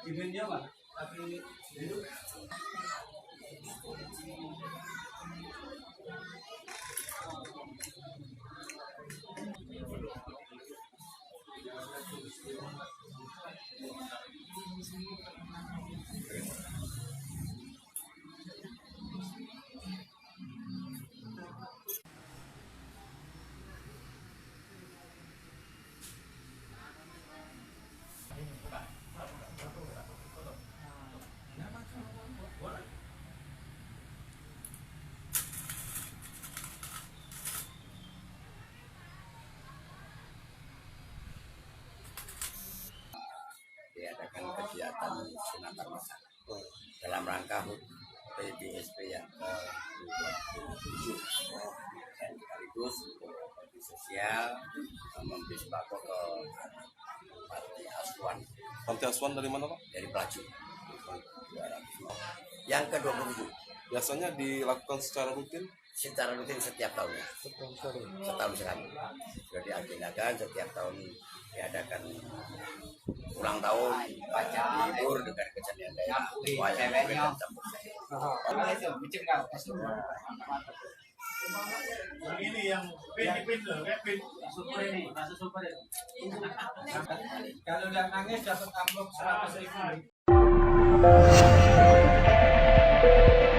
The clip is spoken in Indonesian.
Ibunya Pak, tapi itu diadakan kegiatan sunatan masal dalam rangka HUT PDSP yang ke-27 dan sekaligus bagi sosial memberi sembako ke panti asuhan. Panti asuhan dari mana Pak? Dari Pelaju. Yang ke-27. Biasanya dilakukan secara rutin? Secara rutin setiap tahunnya. Setahun sekali. Sudah diagendakan setiap tahun diadakan ulang tahun, libur dengan kejadian daerah, wayang dan campur ini yang pin loh, pin super ini, masuk super ini. Kalau udah nangis dapat amplop 100.000.